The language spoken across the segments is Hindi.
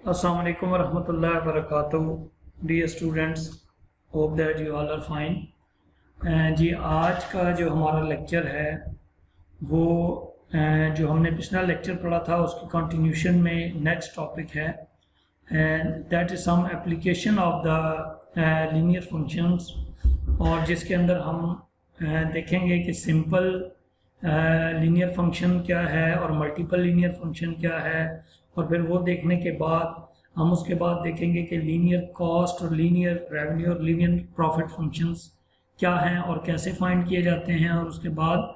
Assalamu alaikum warahmatullahi wabarakatuh. Dear students, hope that you all are fine. जी आज का जो हमारा लेक्चर है वो जो हमने पिछला लेक्चर पढ़ा था उसकी कंटिन्यूशन में नेक्स्ट टॉपिक है and that is some application of the linear functions, और जिसके अंदर हम देखेंगे कि सिंपल लीनियर फंक्शन क्या है और मल्टीपल लीनियर फंक्शन क्या है, और फिर वो देखने के बाद हम उसके बाद देखेंगे कि लीनियर कॉस्ट और लीनियर रेवेन्यू और लीनियर प्रॉफिट फंक्शंस क्या हैं और कैसे फाइंड किए जाते हैं, और उसके बाद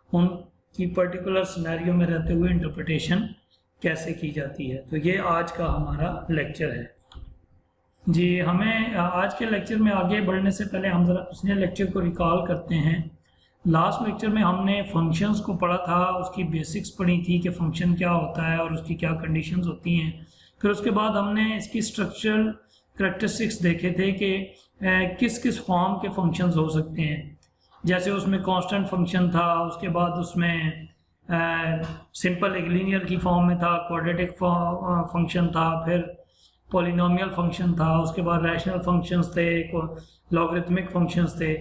उनकी पर्टिकुलर सिनेरियो में रहते हुए इंटरप्रिटेशन कैसे की जाती है। तो ये आज का हमारा लेक्चर है। जी, हमें आज के लेक्चर में आगे बढ़ने से पहले हम ज़रा पिछले लेक्चर को रिकॉल करते हैं। लास्ट लेक्चर में हमने फंक्शंस को पढ़ा था, उसकी बेसिक्स पढ़ी थी कि फंक्शन क्या होता है और उसकी क्या कंडीशंस होती हैं। फिर उसके बाद हमने इसकी स्ट्रक्चरल करैक्टरिस्टिक्स देखे थे कि किस किस फॉर्म के फंक्शंस हो सकते हैं। जैसे उसमें कांस्टेंट फंक्शन था, उसके बाद उसमें सिंपल एक लीनियर की फॉर्म में था, क्वाड्रेटिक फंक्शन था, फिर पॉलिनोमियल फंक्शन था, उसके बाद रैशनल फंक्शंस थे, लॉगरिथमिक फंक्शंस थे,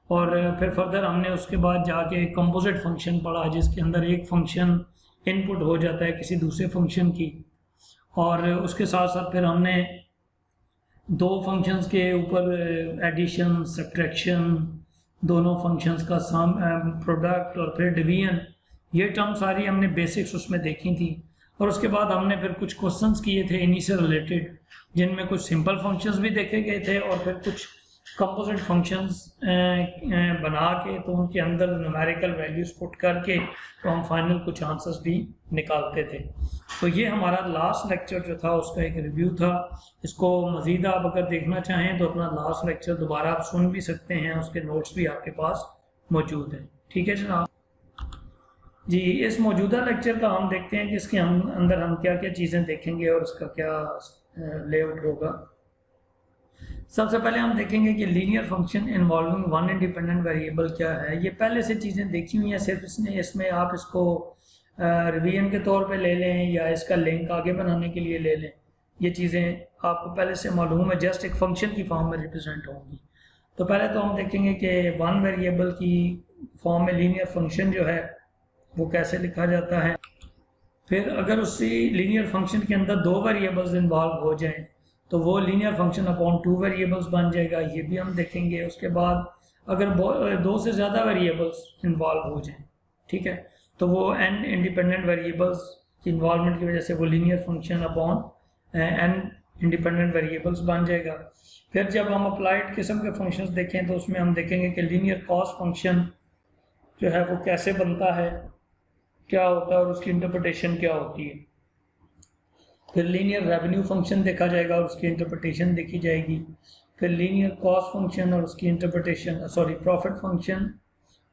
और फिर फर्दर हमने उसके बाद जाके कंपोजिट फंक्शन पढ़ा जिसके अंदर एक फंक्शन इनपुट हो जाता है किसी दूसरे फंक्शन की, और उसके साथ साथ फिर हमने दो फंक्शंस के ऊपर एडिशन, सब्ट्रैक्शन, दोनों फंक्शंस का सम, प्रोडक्ट और फिर डिवीजन, ये टर्म सारी हमने बेसिक्स उसमें देखी थी। और उसके बाद हमने फिर कुछ क्वेश्चंस किए थे इन्हीं से रिलेटेड, जिनमें कुछ सिंपल फंक्शंस भी देखे गए थे और फिर कुछ कंपोजिट फंक्शंस बना के तो उनके अंदर न्यूमेरिकल वैल्यूज़ पुट करके तो हम फाइनल कुछ आंसर्स भी निकालते थे। तो ये हमारा लास्ट लेक्चर जो था उसका एक रिव्यू था। इसको मज़ीद आप अगर देखना चाहें तो अपना लास्ट लेक्चर दोबारा आप सुन भी सकते हैं, उसके नोट्स भी आपके पास मौजूद हैं। ठीक है जनाब जी, इस मौजूदा लेक्चर का हम देखते हैं कि इसके अंदर हम क्या क्या चीज़ें देखेंगे और उसका क्या लेआउट होगा। सबसे पहले हम देखेंगे कि linear function involving one independent variable क्या है। ये पहले से चीज़ें देखी हुई हैं, सिर्फ इसमें आप इसको रिवीजन के तौर पे ले लें या इसका लिंक आगे बनाने के लिए ले लें। ये चीज़ें आपको पहले से मालूम है, जस्ट एक फंक्शन की फॉर्म में रिप्रेजेंट होंगी। तो पहले तो हम देखेंगे कि वन वेरिएबल की फॉर्म में लीनियर फंक्शन जो है वो कैसे लिखा जाता है। फिर अगर उसी लीनियर फंक्शन के अंदर दो वेरिएबल्स इन्वॉल्व हो जाएं तो वो linear function upon two variables बन जाएगा, ये भी हम देखेंगे। उसके बाद अगर दो से ज़्यादा वेरिएबल्स इन्वॉल्व हो जाएं, ठीक है, तो वो एन इंडिपेंडेंट वेरिएबल्स की इन्वॉल्वमेंट की वजह से वो linear function upon an independent variables बन जाएगा। फिर जब हम अप्लाइड किस्म के फंक्शंस देखें तो उसमें हम देखेंगे कि लीनियर कॉस्ट फंक्शन जो है वो कैसे बनता है, क्या होता है और उसकी इंटरप्रिटेशन क्या होती है। फिर लीनियर रेवेन्यू फंक्शन देखा जाएगा और उसकी इंटरप्रिटेशन देखी जाएगी। फिर लीनियर कॉस्ट फंक्शन और उसकी इंटरप्रिटेशन, प्रॉफिट फंक्शन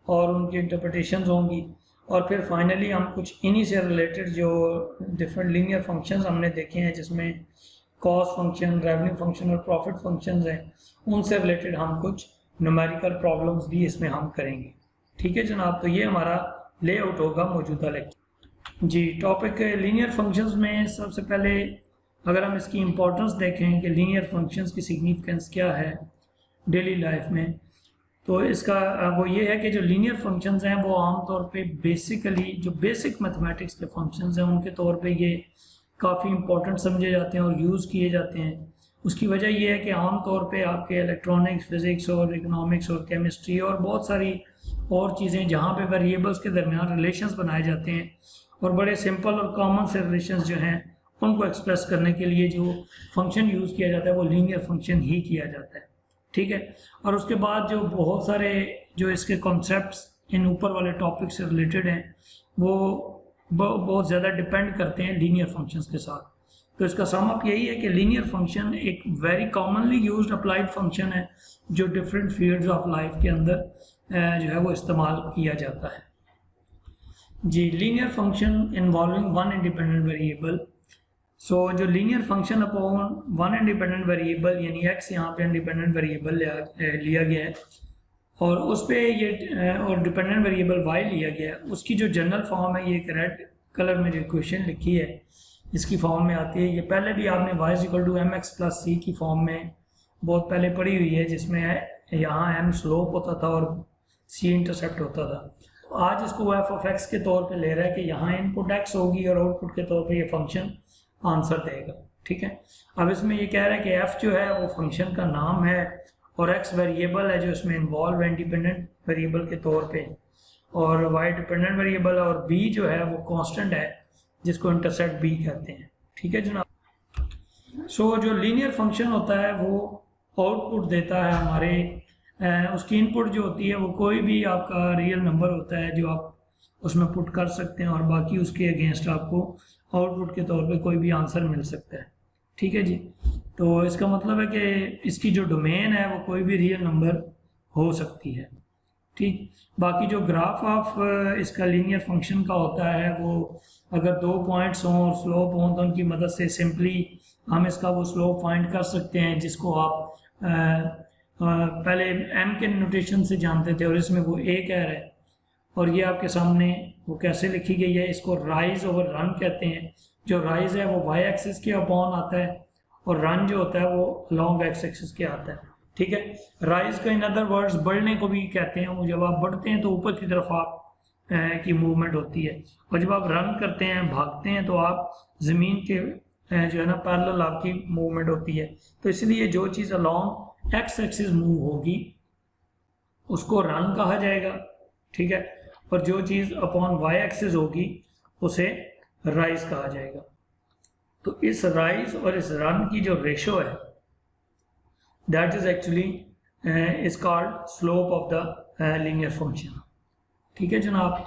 और उनकी इंटरप्रिटेशन होंगी। और फिर फाइनली हम कुछ इन्हीं से रिलेटेड जो डिफरेंट लीनियर फंक्शंस हमने देखे हैं जिसमें कॉस्ट फंक्शन, रेवेन्यू फंक्शन और प्रॉफिट फंक्शंस हैं, उनसे रिलेटेड हम कुछ न्यूमेरिकल प्रॉब्लम्स भी इसमें हम करेंगे। ठीक है जनाब, तो ये हमारा लेआउट होगा मौजूदा लेक्चर। जी, टॉपिक लीनियर फंक्शंस में सबसे पहले अगर हम इसकी इम्पोर्टेंस देखें कि लीनियर फंक्शंस की सिग्निफिकेंस क्या है डेली लाइफ में, तो इसका वो ये है कि जो लीनियर फंक्शंस हैं वो आमतौर पे बेसिकली जो बेसिक मैथमेटिक्स के फंक्शंस हैं उनके तौर पे ये काफ़ी इंपॉर्टेंट समझे जाते हैं और यूज़ किए जाते हैं। उसकी वजह ये है कि आमतौर पे आपके इलेक्ट्रॉनिक्स, फिज़िक्स और इकोनॉमिक्स और केमिस्ट्री और बहुत सारी और चीज़ें जहाँ पे वेरिएबल्स के दरमियान रिलेशंस बनाए जाते हैं और बड़े सिंपल और कॉमन से रिलेशंस जो हैं उनको एक्सप्रेस करने के लिए जो फंक्शन यूज़ किया जाता है वो लीनियर फंक्शन ही किया जाता है। ठीक है, और उसके बाद जो बहुत सारे जो इसके कॉन्सेप्ट्स इन ऊपर वाले टॉपिक से रिलेटेड हैं वो बहुत ज़्यादा डिपेंड करते हैं लीनियर फंक्शंस के साथ। तो इसका सम अप यही है कि लीनियर फंक्शन एक very commonly used applied function है जो डिफरेंट फील्ड्स ऑफ लाइफ के अंदर जो है वो इस्तेमाल किया जाता है। जी, linear function involving one independent variable. So जो linear function upon one independent variable यानी एक्स यहाँ पे इंडिपेंडेंट वेरिएबल लिया गया है और उस पर ये और डिपेंडेंट वेरिएबल वाई लिया गया है, उसकी जो जनरल फॉर्म है ये एक रेड कलर में जो इक्वेशन लिखी है इसकी फॉर्म में आती है। ये पहले भी आपने y equal to M X plus C की फॉर्म में बहुत पहले पढ़ी हुई है, जिसमें यहाँ m स्लोप होता था और c इंटरसेप्ट होता था। आज इसको एफ ऑफ एक्स के तौर पे ले रहा है कि यहाँ इनपुट x होगी और आउटपुट के तौर पे ये फंक्शन आंसर देगा। ठीक है, अब इसमें ये कह रहा है कि f जो है वो फंक्शन का नाम है और x वेरिएबल है जो इसमें इन्वॉल्व है इंडिपेंडेंट वेरिएबल के तौर पे, और y डिपेंडेंट वेरिएबल है, और b जो है वो कांस्टेंट है जिसको इंटरसेप्ट b कहते हैं। ठीक है जनाब। सो जो लीनियर फंक्शन होता है वो आउटपुट देता है हमारे, उसकी इनपुट जो होती है वो कोई भी आपका रियल नंबर होता है जो आप उसमें पुट कर सकते हैं, और बाकी उसके अगेंस्ट आपको आउटपुट के तौर पे कोई भी आंसर मिल सकता है। ठीक है जी, तो इसका मतलब है कि इसकी जो डोमेन है वो कोई भी रियल नंबर हो सकती है। ठीक, बाकी जो ग्राफ ऑफ इसका लीनियर फंक्शन का होता है वो अगर 2 पॉइंट्स हों और स्लोप हों तो उनकी मदद से सिंपली हम इसका वो स्लोप फाइंड कर सकते हैं, जिसको आप पहले m के नोटेशन से जानते थे और इसमें वो a कह रहा है, और ये आपके सामने वो कैसे लिखी गई है। इसको राइज ओवर रन कहते हैं। जो राइज है वो y एक्सिस के अपॉन आता है और रन जो होता है वो लॉन्ग x एक्सिस के आता है। ठीक है, राइज का इन अदर वर्ड्स बढ़ने को भी कहते हैं। जब आप बढ़ते हैं तो ऊपर की तरफ आप की मूवमेंट होती है, और जब आप रन करते हैं भागते हैं तो आप ज़मीन के जो है ना पैरेलल आपकी मूवमेंट होती है। तो इसलिए जो चीज़ अलॉन्ग x एक्सिस मूव होगी उसको रन कहा जाएगा। ठीक है, और जो चीज़ अपॉन y एक्सिस होगी उसे राइज कहा जाएगा। तो इस राइज और इस रन की जो रेशो है that is actually is called slope of the linear function. ठीक है जनाब।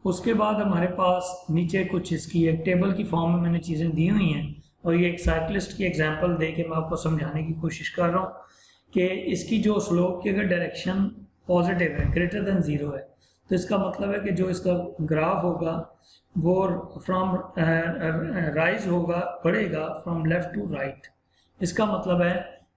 उसके बाद हमारे पास नीचे कुछ इसकी एक टेबल की फॉर्म में मैंने चीज़ें दी हुई हैं, और ये एक साइक्लिस्ट की एग्जांपल दे के मैं आपको समझाने की कोशिश कर रहा हूँ कि इसकी जो स्लोप की अगर डायरेक्शन पॉजिटिव है, ग्रेटर देन 0 है, तो इसका मतलब है कि जो इसका ग्राफ होगा वो फ्रॉम राइज होगा, बढ़ेगा फ्रॉम लेफ्ट टू राइट। इसका मतलब है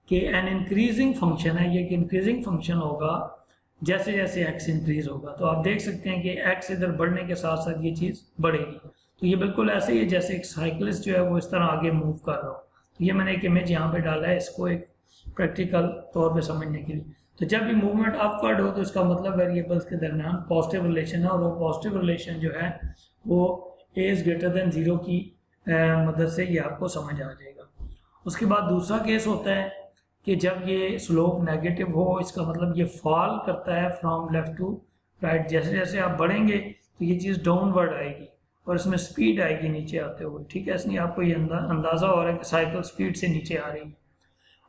कि एन इंक्रीजिंग फंक्शन है, ये एक इंक्रीजिंग फंक्शन होगा जैसे जैसे x इंक्रीज होगा। तो आप देख सकते हैं कि x इधर बढ़ने के साथ साथ ये चीज़ बढ़ेगी। तो ये बिल्कुल ऐसे ही है जैसे एक साइकिलिस्ट जो है वो इस तरह आगे मूव कर रहा हो। तो ये मैंने एक इमेज यहाँ पे डाला है इसको एक प्रैक्टिकल तौर पे समझने के लिए। तो जब भी मूवमेंट अपवर्ड हो तो इसका मतलब वेरिएबल्स के दरमियान पॉजिटिव रिलेशन है, और वो पॉजिटिव रिलेशन जो है वो a इज ग्रेटर देन 0 की मदद से ये आपको समझ आ जाएगा। उसके बाद दूसरा केस होता है कि जब ये स्लोप नेगेटिव हो, इसका मतलब ये फॉल करता है फ्रॉम लेफ्ट टू राइट। जैसे जैसे आप बढ़ेंगे तो ये चीज़ डाउनवर्ड आएगी और इसमें स्पीड आएगी नीचे आते हुए। ठीक है, इसलिए आपको ये अंदाज़ा हो रहा है कि साइकिल स्पीड से नीचे आ रही है,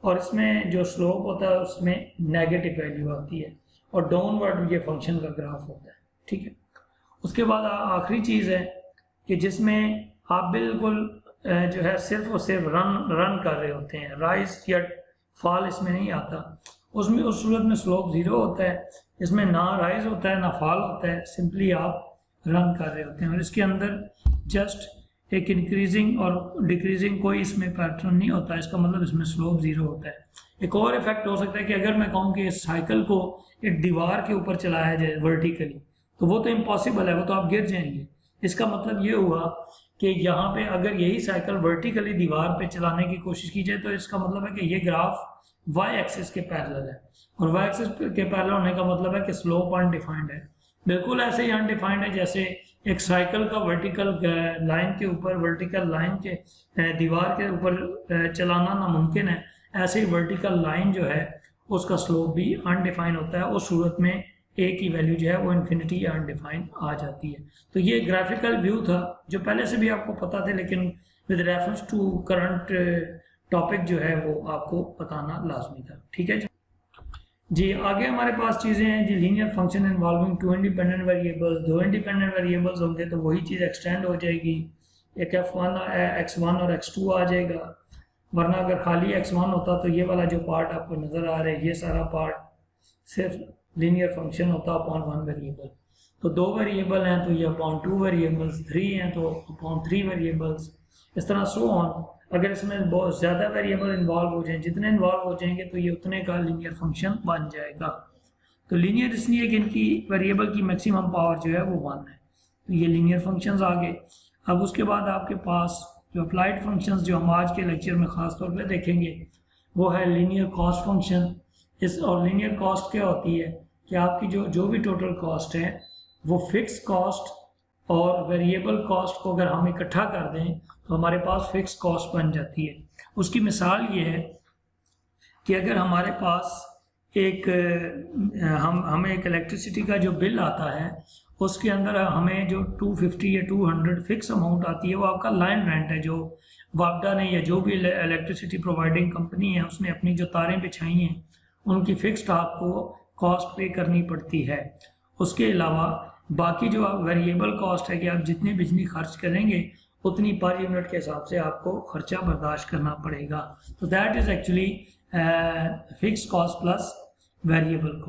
और इसमें जो स्लोप होता है उसमें नेगेटिव वैल्यू आती है, और डाउनवर्ड ये फंक्शन का ग्राफ होता है। ठीक है, उसके बाद आखिरी चीज़ है कि जिसमें आप बिल्कुल जो है सिर्फ और सिर्फ रन कर रहे होते हैं, राइज या फॉल इसमें नहीं आता। उसमें उस सूरत में स्लोप 0 होता है, इसमें ना राइज होता है ना फॉल होता है, सिंपली आप रन कर रहे होते हैं, और इसके अंदर जस्ट एक इंक्रीजिंग और डिक्रीजिंग कोई इसमें पैटर्न नहीं होता। इसका मतलब इसमें स्लोप 0 होता है। एक और इफेक्ट हो सकता है कि अगर मैं कहूँ कि इस साइकिल को एक दीवार के ऊपर चलाया जाए वर्टिकली, तो वो तो इम्पॉसिबल है, वो तो आप गिर जाएंगे। इसका मतलब ये हुआ कि यहाँ पे अगर यही साइकिल वर्टिकली दीवार पे चलाने की कोशिश की जाए तो इसका मतलब है कि ये ग्राफ y एक्सिस के पैरेलल है, और y एक्सिस के पैरेलल होने का मतलब है कि स्लोप अनडिफाइंड है। बिल्कुल ऐसे ही अनडिफाइंड है जैसे एक साइकिल का वर्टिकल लाइन के ऊपर, वर्टिकल लाइन के दीवार के ऊपर चलाना नामुमकिन है, ऐसे ही वर्टिकल लाइन जो है उसका स्लोप भी अनडिफाइंड होता है। उस सूरत में a की वैल्यू जो है वो इन्फिनिटी या अनडिफाइंड आ जाती है। तो ये ग्राफिकल व्यू था जो पहले से भी आपको पता थे, लेकिन with reference to current topic जो है वो आपको बताना लाजमी था। ठीक है जी। आगे हमारे पास चीज़ें हैं जी, linear function involving 2 independent variables. 2 independent variables होंगे तो वही चीज़ एक्सटेंड हो जाएगी, एक x1 और x2 आ जाएगा, वरना अगर खाली x1 होता तो ये वाला जो पार्ट आपको नज़र आ रहा है, ये सारा पार्ट सिर्फ लीनियर फंक्शन होता अपॉन 1 वेरिएबल। तो 2 वेरिएबल हैं तो ये अपॉन 2 वेरिएबल्स, 3 हैं तो अपॉन 3 वेरिएबल्स, इस तरह सो ऑन। अगर इसमें बहुत ज़्यादा वेरिएबल इन्वॉल्व हो जाएं, जितने इन्वॉल्व हो जाएंगे तो ये उतने का लीनियर फंक्शन बन जाएगा। तो लीनियर इसलिए कि इनकी वेरिएबल की मैक्सिमम पावर जो है वो 1 है, तो ये लीनियर फंक्शंस आ गए। अब उसके बाद आपके पास जो अप्लाइड फंक्शंस जो हम आज के लेक्चर में ख़ास तौर पे देखेंगे वो है लीनियर कॉस्ट फंक्शन। इस और लीनियर कॉस्ट क्या होती है कि आपकी जो भी टोटल कॉस्ट है वो फिक्स कॉस्ट और वेरिएबल कॉस्ट को अगर हम इकट्ठा कर दें तो हमारे पास फिक्स कॉस्ट बन जाती है। उसकी मिसाल ये है कि अगर हमारे पास हमें एक इलेक्ट्रिसिटी का जो बिल आता है उसके अंदर हमें जो 250 या 200 फिक्स अमाउंट आती है वो आपका लाइन रेंट है, जो वापडा ने या जो भी इलेक्ट्रिसिटी प्रोवाइडिंग कंपनी है उसने अपनी जो तारें बिछाई हैं उनकी फिक्स्ड आपको कॉस्ट पे करनी पड़ती है। उसके अलावा बाकी जो वेरिएबल कॉस्ट है कि आप जितनी बिजली खर्च करेंगे उतनी पर यूनिट के हिसाब से आपको खर्चा बर्दाश्त करना पड़ेगा। तो that is actually fix cost plus variable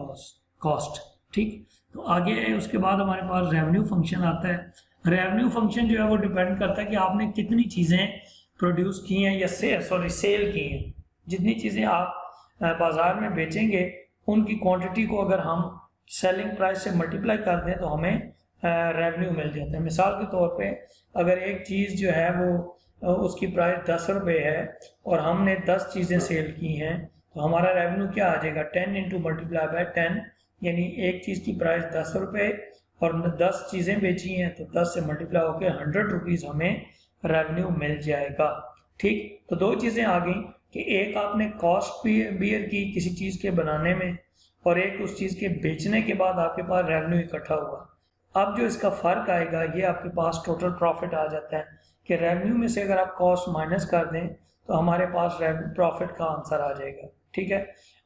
cost. ठीक, तो आगे उसके बाद हमारे पास रेवेन्यू फंक्शन आता है। रेवेन्यू फंक्शन जो है वो डिपेंड करता है कि आपने कितनी चीज़ें प्रोड्यूस की हैं या सेल की हैं। जितनी चीज़ें आप बाज़ार में बेचेंगे उनकी क्वांटिटी को अगर हम सेलिंग प्राइस से मल्टीप्लाई कर दें तो हमें रेवेन्यू मिल जाता है। मिसाल के तौर पे अगर एक चीज़ जो है वो उसकी प्राइस 10 रुपये है और हमने 10 चीज़ें सेल की हैं तो हमारा रेवेन्यू क्या आ जाएगा 10 इंटू मल्टीप्लाई बाय 10, यानी एक चीज़ की प्राइस 10 रुपये और 10 चीज़ें बेची हैं तो 10 से मल्टीप्लाई होकर 100 रुपीज़ हमें रेवेन्यू मिल जाएगा। ठीक, तो दो चीज़ें आ गई कि एक आपने कॉस्ट बियर की किसी चीज़ के बनाने में और एक उस चीज़ के बेचने के बाद आपके पास रेवेन्यू इकट्ठा हुआ। अब जो इसका फ़र्क आएगा ये आपके पास टोटल प्रॉफिट आ जाता है कि रेवेन्यू में से अगर आप कॉस्ट माइनस कर दें तो हमारे पास प्रॉफिट का आंसर आ जाएगा। ठीक है,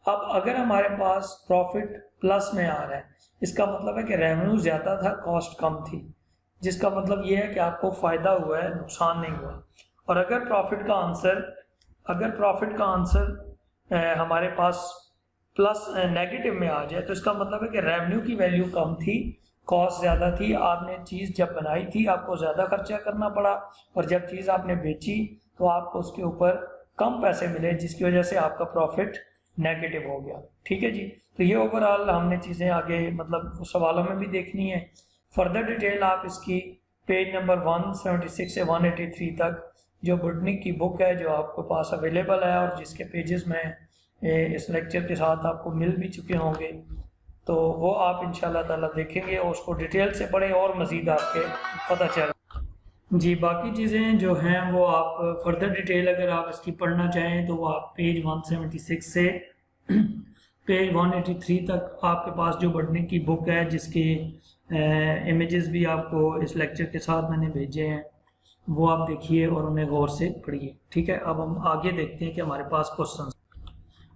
अब अगर हमारे पास प्रॉफिट प्लस में आ रहा है इसका मतलब है कि रेवेन्यू ज़्यादा था कॉस्ट कम थी, जिसका मतलब ये है कि आपको फ़ायदा हुआ है, नुकसान नहीं हुआ। और अगर प्रॉफिट का आंसर हमारे पास प्लस नेगेटिव में आ जाए तो इसका मतलब है कि रेवेन्यू की वैल्यू कम थी, कॉस्ट ज़्यादा थी, आपने चीज़ जब बनाई थी आपको ज़्यादा खर्चा करना पड़ा और जब चीज़ आपने बेची तो आपको उसके ऊपर कम पैसे मिले जिसकी वजह से आपका प्रॉफिट नेगेटिव हो गया। ठीक है जी, तो ये ओवरऑल हमने चीज़ें आगे मतलब सवालों में भी देखनी है। फर्दर डिटेल आप इसकी पेज नंबर 176 से 183 तक जो बुडनिक की बुक है जो आपके पास अवेलेबल है और जिसके पेजेस में इस लेक्चर के साथ आपको मिल भी चुके होंगे, तो वो आप इंशाल्लाह ताला देखेंगे और उसको डिटेल से पढ़ें और मज़ीद आपके पता चले। जी, बाकी चीज़ें जो हैं वो आप फर्दर डिटेल अगर आप इसकी पढ़ना चाहें तो वो आप पेज 176 से पेज 183 तक आपके पास जो बुडनिक की बुक है जिसके इमेजेस भी आपको इस लेक्चर के साथ मैंने भेजे हैं वो आप देखिए और उन्हें गौर से पढ़िए। ठीक है, अब हम आगे देखते हैं कि हमारे पास क्वेश्चन।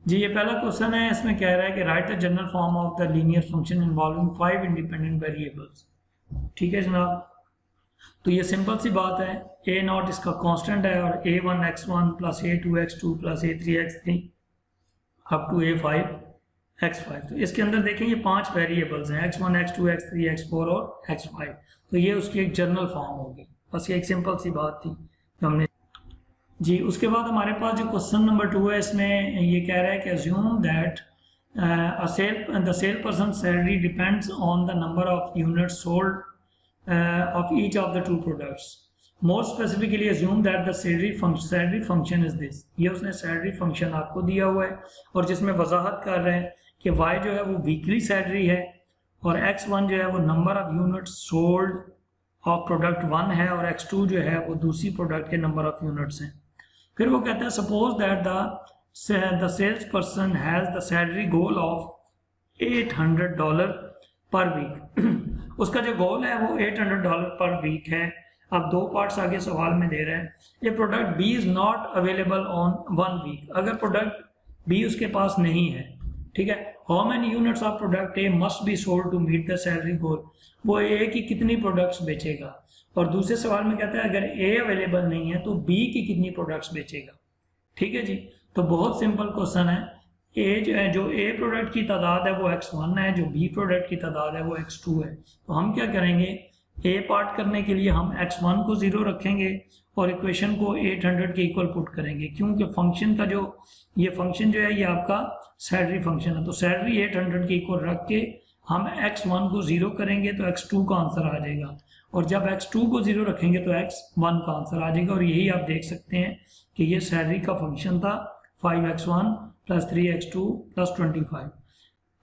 जी, ये पहला क्वेश्चन है, इसमें कह रहा है कि right the general form of the linear function involving 5 independent variables. ठीक है जनाब, तो ये सिंपल सी बात है, ए नॉट इसका कांस्टेंट है और a1 x1 plus a2 x2 plus a3 x3 up to a5 x5। तो इसके अंदर देखें ये 5 वेरिएबल्स हैं x1 x2 x3 x4 और x5। तो ये उसकी एक जनरल फॉर्म होगी, बस ये एक सिंपल सी बात थी जो हमने। जी, उसके बाद हमारे पास जो क्वेश्चन नंबर 2 है इसमें ये कह रहा है कि assume that the cell person salary depends on the number of units sold of each of the two products. More specifically, assume that the salary function is this. ये उसने सैलरी फंक्शन आपको दिया हुआ है और जिसमें वजाहत कर रहे हैं कि y जो है वो वीकली सैलरी है और x1 जो है वो number of units sold off product 1 है और x2 जो है वो दूसरी प्रोडक्ट के नंबर ऑफ यूनिट्स हैं। फिर वो कहता है suppose that the sales person has the salary goal of $800 per week. उसका जो गोल है वो $800 पर वीक है। अब 2 पार्ट्स आगे सवाल में दे रहे हैं, ये product B is not available on 1 week. अगर प्रोडक्ट बी उसके पास नहीं है, ठीक है, how many units of product A must be sold to meet the salary goal. वो ए की कितनी प्रोडक्ट्स बेचेगा। और दूसरे सवाल में कहता है अगर ए अवेलेबल नहीं है तो बी की कितनी प्रोडक्ट्स बेचेगा। ठीक है जी, तो बहुत सिंपल क्वेश्चन है। जो ए प्रोडक्ट की तादाद है वो x1 है, जो बी प्रोडक्ट की तादाद है वो x2 है। तो हम क्या करेंगे, ए पार्ट करने के लिए हम x1 को 0 रखेंगे और इक्वेशन को 800 के इक्वल पुट करेंगे, क्योंकि फंक्शन का ये फंक्शन जो है ये आपका सैलरी फंक्शन है। तो सैलरी 800 के इक्वल रख के हम x1 को 0 करेंगे तो x2 का आंसर आ जाएगा और जब x2 को 0 रखेंगे तो x1 का आंसर आ जाएगा। और यही आप देख सकते हैं कि ये सैलरी का फंक्शन था 5x1 + 3x2 + 25।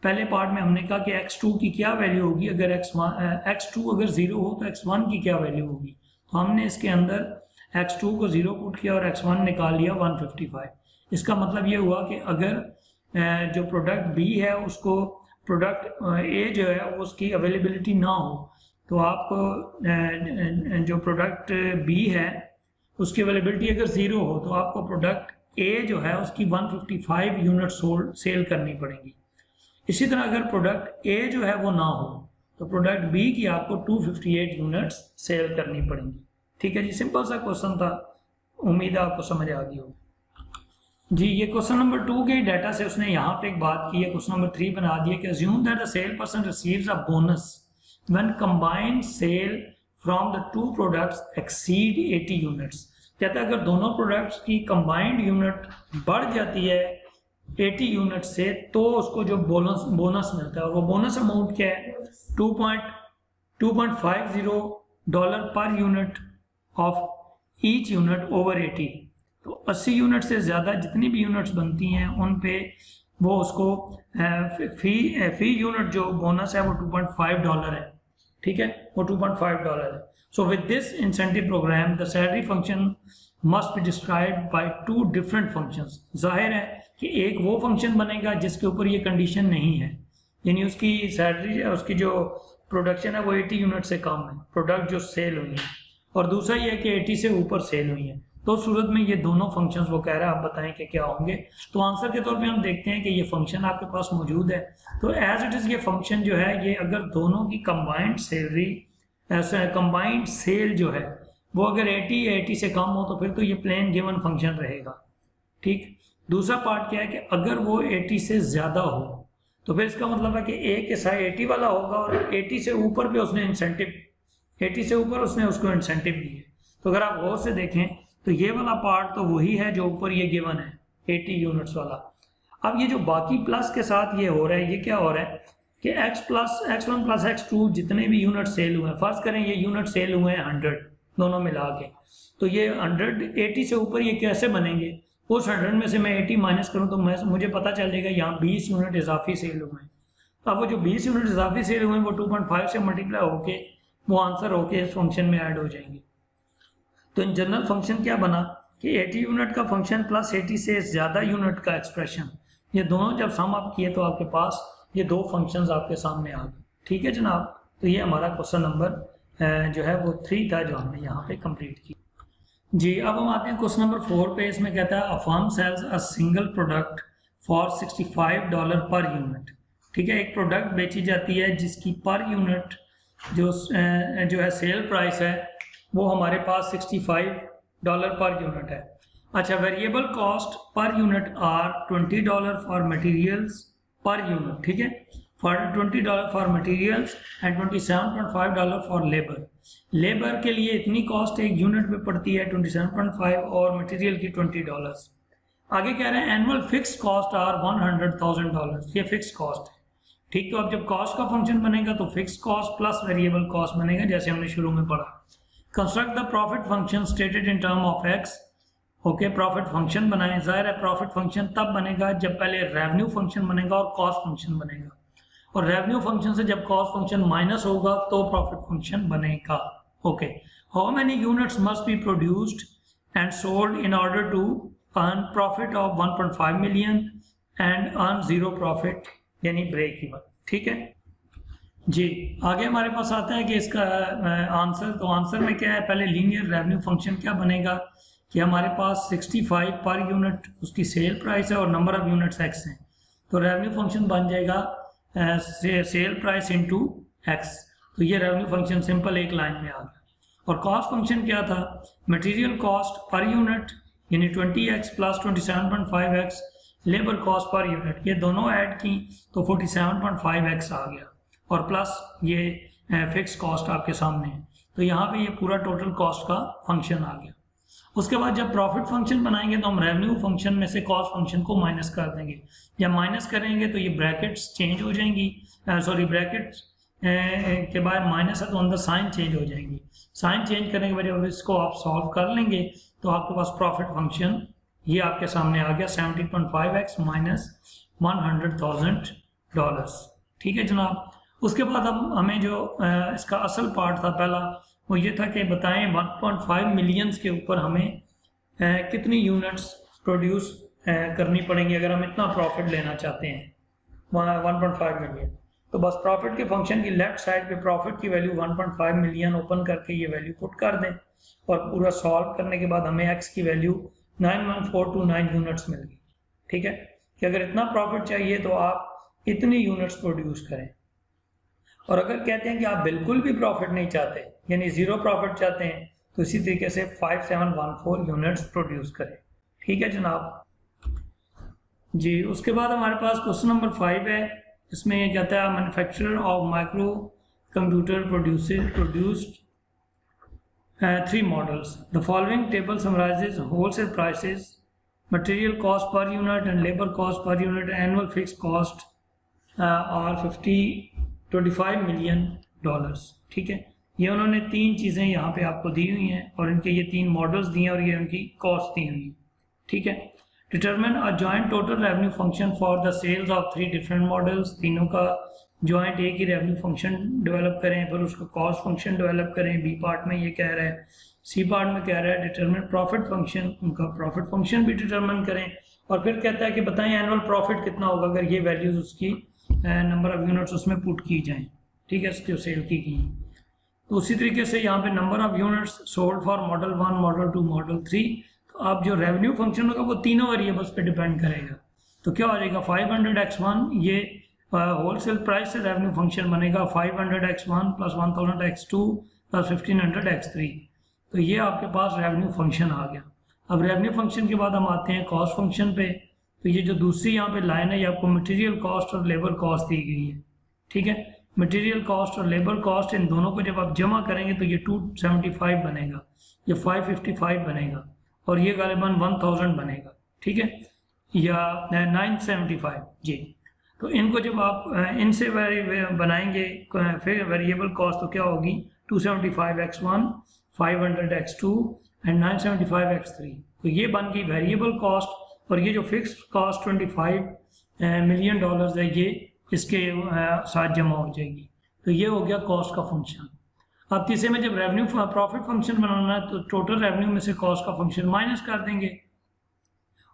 पहले पार्ट में हमने कहा कि x2 की क्या वैल्यू होगी, अगर x2 अगर 0 हो तो x1 की क्या वैल्यू होगी। तो हमने इसके अंदर x2 को 0 पुट किया और x1 निकाल लिया 155। इसका मतलब ये हुआ कि अगर जो प्रोडक्ट B है उसको प्रोडक्ट A जो है उसकी अवेलेबिलिटी ना हो तो आपको जो प्रोडक्ट B है उसकी अवेलेबिलिटी अगर 0 हो तो आपको प्रोडक्ट A जो है उसकी 155 यूनिट सेल करनी पड़ेगी। इसी तरह अगर प्रोडक्ट A जो है वो ना हो तो प्रोडक्ट B की आपको 258 यूनिट्स सेल करनी पड़ेंगी। ठीक है जी, सिंपल सा क्वेश्चन था, उम्मीद है आपको समझ आ गई होगी जी। ये क्वेश्चन नंबर 2 के डाटा से उसने यहाँ पे एक बात की है, क्वेश्चन नंबर 3 बना दिया कि assume that the sale person receives a bonus when combined sale from the two products exceed 80 units। कहता है अगर दोनों प्रोडक्ट्स की कंबाइंड यूनिट बढ़ जाती है 80 यूनिट से तो उसको जो बोनस मिलता है, वो बोनस अमाउंट क्या है, $2.50 per unit of each unit over 80। तो 80 यूनिट से ज़्यादा जितनी भी यूनिट्स बनती हैं उन पे वो उसको फी यूनिट जो बोनस है वो $2.5 है। ठीक है, वो $2.5 है। So with this incentive program the salary function must be described by 2 different functions. जाहिर है कि एक वो फंक्शन बनेगा जिसके ऊपर ये कंडीशन नहीं है, यानी उसकी सैलरी उसकी जो प्रोडक्शन है वो 80 यूनिट से कम है, प्रोडक्ट जो सेल हुई है, और दूसरा ये है कि 80 से ऊपर सेल हुई है। तो सूरत में ये दोनों फंक्शंस वो कह रहा है, आप बताएं कि क्या होंगे। तो आंसर के तौर पे हम देखते हैं कि ये फंक्शन आपके पास मौजूद है। तो एज इट इज़ ये फंक्शन जो है ये अगर दोनों की कंबाइंड सैलरी कंबाइंड सेल जो है वो अगर 80 या 80 से कम हो तो फिर तो ये प्लेन गिवन फंक्शन रहेगा। ठीक, दूसरा पार्ट क्या है कि अगर वो 80 से ज़्यादा हो तो फिर इसका मतलब है कि ए के साथ 80 वाला होगा और 80 से ऊपर पे उसने इंसेंटिव 80 से ऊपर उसने उसको इंसेंटिव दिए। तो अगर आप गौर से देखें तो ये वाला पार्ट तो वही है जो ऊपर ये गिवन है 80 यूनिट्स वाला। अब ये जो बाकी प्लस के साथ ये हो रहा है, ये क्या हो रहा है कि x1 + x2 जितने भी यूनिट सेल हुए हैं, फर्ज करें ये यूनिट सेल हुए हैं 100 दोनों मिला के, तो ये 100 80 से ऊपर ये कैसे बनेंगे, उस 100 में से मैं 80 माइनस करूँ तो मुझे पता चल जाएगा यहाँ 20 यूनिट इजाफी सेल हुए हैं। अब वो जो 20 यूनिट इजाफी सेल हुए हैं वो 2.5 से मल्टीप्लाई होके वो आंसर होके इस फंक्शन में ऐड हो जाएंगे। तो इन जनरल फंक्शन क्या बना कि 80 यूनिट का फंक्शन प्लस 80 से ज़्यादा यूनिट का एक्सप्रेशन, ये दोनों जब सम अप किए तो आपके पास ये 2 फंक्शंस आपके सामने आ गए। ठीक है जनाब, तो ये हमारा क्वेश्चन नंबर जो है वो 3 था जो हमने यहाँ पे कंप्लीट की जी। अब हम आते हैं क्वेश्चन नंबर 4 पे। इसमें कहता है a firm sells a single product for $65 per unit. ठीक है, एक प्रोडक्ट बेची जाती है जिसकी पर यूनिट जो है सेल प्राइस है वो हमारे पास $65 पर यूनिट है। अच्छा, variable cost per unit are $20 for materials per unit. ठीक है, for $20 for materials and $27.5 for labour. Labour के लिए इतनी कॉस्ट एक यूनिट में पड़ती है 27.5 और मटेरियल की $20। आगे कह रहे हैं एनुअल फिक्स कॉस्ट आर $100,000, ये फिक्स कॉस्ट है। ठीक, तो अब जब कॉस्ट का फंक्शन बनेगा तो fix cost plus variable cost बनेगा जैसे हमने शुरू में पढ़ा। Construct the profit function stated in term of x. Okay, profit function बनाए। जाहिर है प्रॉफिट फंक्शन तब बनेगा जब पहले रेवेन्यू फंक्शन बनेगा और कॉस्ट फंक्शन बनेगा, और रेवेन्यू फंक्शन से जब कॉस्ट फंक्शन माइनस होगा तो प्रॉफिट फंक्शन बनेगा। Okay, how many units must be produced and sold in order to earn profit of 1.5 million and earn 0 profit, यानी ब्रेक इवन। ठीक है जी, आगे हमारे पास आता है कि इसका आंसर। तो आंसर में क्या है, पहले लीनियर रेवेन्यू फंक्शन क्या बनेगा कि हमारे पास 65 पर यूनिट उसकी सेल प्राइस है और नंबर ऑफ यूनिट्स एक्स हैं। तो रेवेन्यू फंक्शन बन जाएगा सेल प्राइस इंटू एक्स। तो ये रेवेन्यू फंक्शन सिंपल एक लाइन में आ गया। और कॉस्ट फंक्शन क्या था, मटेरियल कॉस्ट पर यूनिट यानी 20x plus 27.5x, labour cost per unit, ये दोनों ऐड की तो 47.5x आ गया, और प्लस ये फिक्स कॉस्ट आपके सामने है। तो यहाँ पे ये पूरा टोटल कॉस्ट का फंक्शन आ गया। उसके बाद जब प्रॉफिट फंक्शन बनाएंगे तो हम रेवेन्यू फंक्शन में से कॉस्ट फंक्शन को माइनस कर देंगे। जब माइनस करेंगे तो ये ब्रैकेट्स चेंज हो जाएंगी, ब्रैकेट्स के बाद माइनस है तो अंदर साइन चेंज हो जाएंगी। साइन चेंज करने के बाद जब इसको आप सॉल्व कर लेंगे तो आपके पास प्रॉफिट फंक्शन ये आपके सामने आ गया 17.5x माइनस $100,000। ठीक है जनाब। उसके बाद हमें जो इसका असल पार्ट था पहला वो ये था कि बताएं 1.5 मिलियंस के ऊपर हमें कितनी यूनिट्स प्रोड्यूस करनी पड़ेंगी अगर हम इतना प्रॉफिट लेना चाहते हैं 1.5 मिलियन। तो बस प्रॉफिट के फंक्शन की लेफ्ट साइड पे प्रॉफिट की वैल्यू 1.5 मिलियन ओपन करके ये वैल्यू पुट कर दें और पूरा सॉल्व करने के बाद हमें x की वैल्यू 91429 यूनिट्स मिल गई। ठीक है कि अगर इतना प्रॉफिट चाहिए तो आप इतनी यूनिट्स प्रोड्यूस करें। और अगर कहते हैं कि आप बिल्कुल भी प्रॉफिट नहीं चाहते यानी ज़ीरो प्रॉफिट चाहते हैं तो इसी तरीके से 5714 यूनिट्स प्रोड्यूस करें। ठीक है जनाब जी। उसके बाद हमारे पास क्वेश्चन नंबर 5 है। इसमें ये कहता है manufacturer of micro computer produced 3 models. The following table summarises wholesale prices, material cost per unit and labour cost per unit, annual fix cost और 25 मिलियन डॉलर्स। ठीक है ये उन्होंने 3 चीज़ें यहाँ पे आपको दी हुई हैं और इनके ये 3 मॉडल्स दिए हैं और ये उनकी कॉस्ट दी हुई है। ठीक है determine a joint total revenue function for the sales of 3 different models. तीनों का जॉइंट एक ही रेवेन्यू फंक्शन डेवलप करें फिर उसका कॉस्ट फंक्शन डेवलप करें। बी पार्ट में ये कह रहा है, सी पार्ट में कह रहा है डिटरमिन प्रॉफिट फंक्शन, उनका प्रॉफिट फंक्शन भी डिटरमिन करें और फिर कहता है कि बताएं एनुअल प्रॉफिट कितना होगा अगर ये वैल्यूज उसकी नंबर ऑफ यूनिट्स उसमें पुट की जाएँ। ठीक है जो सेल की गई। तो उसी तरीके से यहाँ पे number of units sold for model 1, model 2, model 3। तो आप जो रेवेन्यू फंक्शन होगा वो तीनों वेरिएबल्स पे डिपेंड करेगा। तो क्या हो जाएगा 500x1 ये होलसेल प्राइस से रेवेन्यू फंक्शन बनेगा 500x1 plus 1000x2 plus 1500x3। तो ये आपके पास रेवेन्यू फंक्शन आ गया। अब रेवेन्यू फंक्शन के बाद हम आते हैं कॉस्ट फंक्शन पे। तो ये जो दूसरी यहाँ पे लाइन है ये आपको मटेरियल कॉस्ट और लेबर कॉस्ट दी गई है। ठीक है मटेरियल कॉस्ट और लेबर कॉस्ट इन दोनों को जब आप जमा करेंगे तो ये 275 बनेगा, ये 555 बनेगा और ये गालिबन 1000 बनेगा। ठीक है या 975 जी। तो इनको जब आप इनसे बनाएंगे फिर वेरिएबल कॉस्ट तो क्या होगी 275x1, 500x2 एंड 975x3। तो ये बन गई वेरिएबल कॉस्ट और ये जो फिक्स कॉस्ट 25 मिलियन डॉलर्स है ये इसके साथ जमा हो जाएगी। तो ये हो गया कॉस्ट का फंक्शन। अब तीसरे में जब रेवेन्यू प्रॉफिट फंक्शन बनाना है तो टोटल रेवेन्यू में से कॉस्ट का फंक्शन माइनस कर देंगे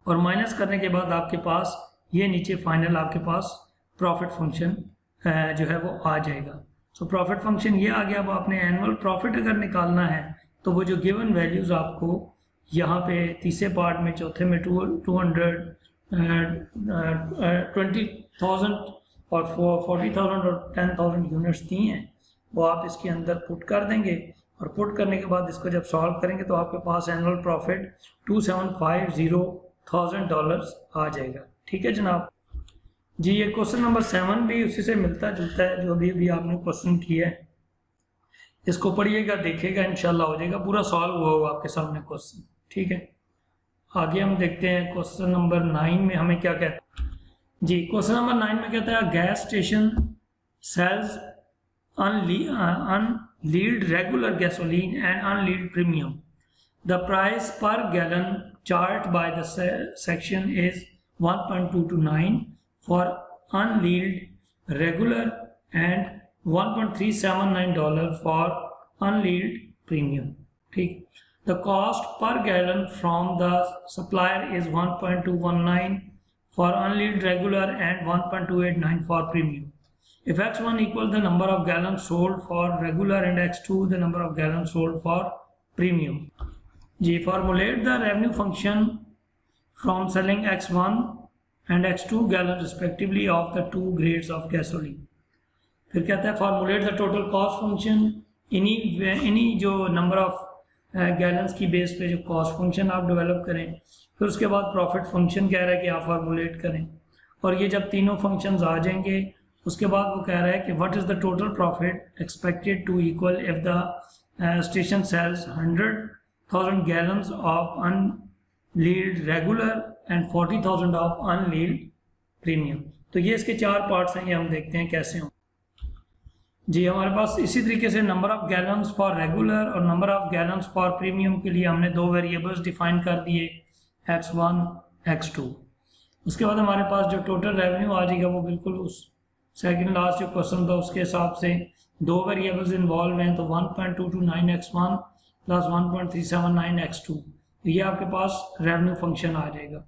और माइनस करने के बाद आपके पास ये नीचे फाइनल आपके पास प्रॉफिट फंक्शन जो है वो आ जाएगा। सो प्रॉफिट फंक्शन ये आ गया। अब आपने एनुअल प्रॉफिट अगर निकालना है तो वो जो गिवन वैल्यूज आपको यहाँ पे तीसरे पार्ट में चौथे में 20,000 और 40,000 और 10,000 यूनिट्स दी हैं वो आप इसके अंदर पुट कर देंगे और पुट करने के बाद इसको जब सॉल्व करेंगे तो आपके पास एनुअल प्रॉफिट $2,750,000 आ जाएगा। ठीक है जनाब जी। ये क्वेश्चन नंबर 7 भी उसी से मिलता जुलता है जो अभी आपने क्वेश्चन किया है। इसको पढ़िएगा देखिएगा इंशाल्लाह हो जाएगा, पूरा सॉल्व हुआ होगा आपके सामने क्वेश्चन। ठीक है आगे हम देखते हैं क्वेश्चन नंबर 9 में हमें क्या कहता है जी। क्वेश्चन नंबर 9 में कहता है gas station sales unleaded regular gasoline and unleaded premium. The price per gallon charged by the section is 1.229 for unleaded regular and $1.379 for unleaded premium. ठीक The cost per gallon from the supplier is 1.219 for unleaded regular and 1.289 for premium. If x1 equals the number of gallons sold for regular and x2 the number of gallons sold for premium. जी formulate the revenue function from selling x1 and x2 gallons respectively of the 2 grades of gasoline. फिर कहता है formulate the total cost function इन्हीं जो number of गैलन्स की बेस पे जो कॉस्ट फंक्शन आप डेवलप करें। फिर उसके बाद प्रॉफिट फंक्शन कह रहा है कि आप फार्मूलेट करें और ये जब तीनों फंक्शंस आ जाएंगे उसके बाद वो कह रहा है कि what is the total profit expected to equal if the station sales 100,000 gallons of unleaded regular and 40,000 of unleaded premium. तो ये इसके 4 पार्ट्स हैं, ये हम देखते हैं कैसे हों। जी हमारे पास इसी तरीके से number of gallons for regular और number of gallons for premium के लिए हमने दो वेरिएबल्स डिफाइन कर दिए, x1 x2। उसके बाद हमारे पास जो टोटल रेवेन्यू आ जाएगा वो बिल्कुल उस सेकंड लास्ट जो क्वेश्चन था उसके हिसाब से दो वेरिएबल्स इन्वॉल्व हैं, तो 1.229 x1 प्लस 1.379 x2, तो ये आपके पास रेवेन्यू फंक्शन आ जाएगा।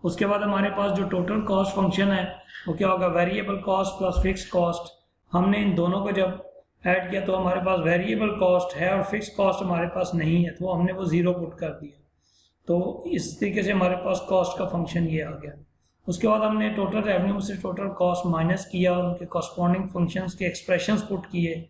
उसके बाद हमारे पास जो टोटल कॉस्ट फंक्शन है वो क्या होगा, variable cost plus fix cost. हमने इन दोनों को जब ऐड किया तो हमारे पास वेरिएबल कॉस्ट है और फिक्स कॉस्ट हमारे पास नहीं है, तो हमने वो ज़ीरो पुट कर दिया, तो इस तरीके से हमारे पास कॉस्ट का फंक्शन ये आ गया। उसके बाद हमने टोटल रेवेन्यू से टोटल कॉस्ट माइनस किया और उनके कॉरस्पॉन्डिंग फंक्शंस के एक्सप्रेशंस पुट किए,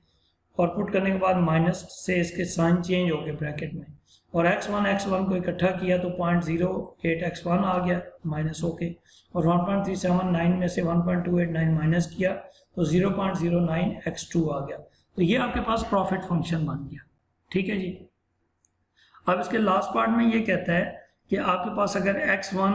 और पुट करने के बाद माइनस से इसके साइन चेंज हो गए ब्रैकेट में, और x1 को इकट्ठा किया तो 0.08 x1 आ गया माइनस होके, और 1.379 में से 1.289 माइनस किया तो 0.09 x2 आ गया। तो ये आपके पास प्रॉफिट फंक्शन बन गया। ठीक है जी। अब इसके लास्ट पार्ट में ये कहता है कि आपके पास अगर x1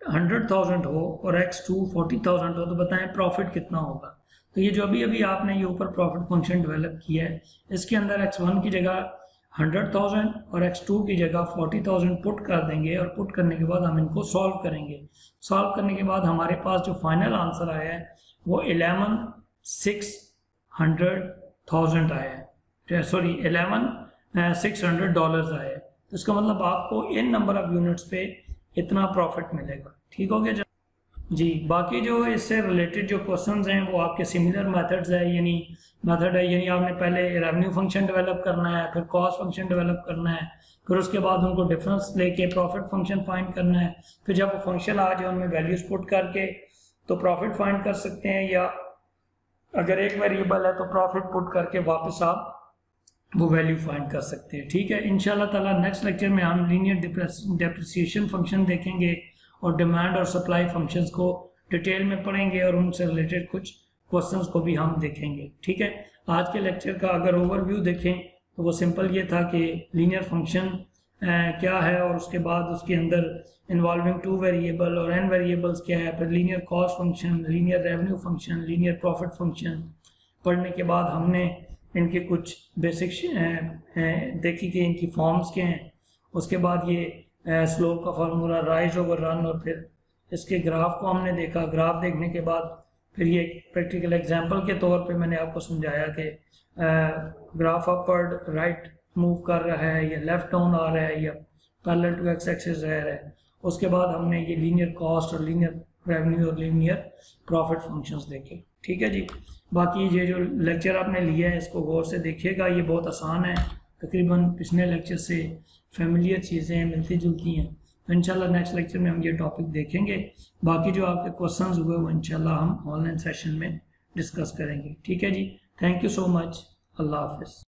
100,000 हो और x2 40,000 हो तो बताएं प्रॉफिट कितना होगा। तो ये जो अभी आपने ये ऊपर प्रॉफिट फंक्शन डेवलप किया है, इसके अंदर x1 की जगह 100,000 और x2 की जगह 40,000 पुट कर देंगे, और पुट करने के बाद हम इनको सॉल्व करेंगे। सॉल्व करने के बाद हमारे पास जो फाइनल आंसर आया है वो 11,600,000 आया है, सॉरी $11,600 आया है। तो इसका मतलब आपको इन नंबर ऑफ यूनिट्स पे इतना प्रॉफिट मिलेगा। ठीक हो गया जी। बाकी जो इससे रिलेटेड जो क्वेश्चंस हैं वो आपके सिमिलर मेथड्स है, यानी आपने पहले रेवेन्यू फंक्शन डेवलप करना है, फिर कॉस्ट फंक्शन डेवलप करना है, फिर उसके बाद उनको डिफरेंस लेके प्रॉफिट फंक्शन फाइंड करना है, फिर जब वो फंक्शन आ जाए उनमें वैल्यूज पुट करके तो प्रॉफिट फाइंड कर सकते हैं, या अगर एक वेरिएबल है तो प्रॉफिट पुट करके वापस आप वो वैल्यू फाइंड कर सकते हैं। ठीक है। इंशाल्लाह ताला नेक्स्ट लेक्चर में हम लीनियर डेप्रिसिएशन फंक्शन देखेंगे और डिमांड और सप्लाई फंक्शंस को डिटेल में पढ़ेंगे और उनसे रिलेटेड कुछ क्वेश्चंस को भी हम देखेंगे। ठीक है। आज के लेक्चर का अगर ओवरव्यू देखें तो वो सिंपल ये था कि लीनियर फंक्शन क्या है, और उसके बाद उसके अंदर इन्वॉल्विंग टू वेरिएबल और n वेरिएबल्स क्या है, फिर linear cost function, linear revenue function, linear profit function पढ़ने के बाद हमने इनके कुछ बेसिक देखी कि इनकी फॉर्म्स क्या हैं। उसके बाद ये स्लोप का फार्मूला, राइज ओवर रन, और फिर इसके ग्राफ को हमने देखा। ग्राफ देखने के बाद फिर ये प्रैक्टिकल एग्जांपल के तौर पे मैंने आपको समझाया कि ग्राफ अपवर्ड राइट मूव कर रहा है या लेफ्ट डाउन आ रहा है या पैरेलल टू एक्स एक्सिस रह रहा है। उसके बाद हमने ये लीनियर कॉस्ट और लीनियर रेवेन्यू और लीनियर प्रॉफिट फंक्शंस देखे। ठीक है जी। बाकी ये जो लेक्चर आपने लिया है इसको गौर से देखिएगा, ये बहुत आसान है, तकरीबन पिछले लेक्चर से फैमिलियर चीज़ें मिलती जुलती हैं। तो इंशाल्लाह नेक्स्ट लेक्चर में हम ये टॉपिक देखेंगे। बाकी जो आपके क्वेश्चंस हुए वो इंशाल्लाह हम ऑनलाइन सेशन में डिस्कस करेंगे। ठीक है जी। Thank you so much. अल्लाह हाफिज़।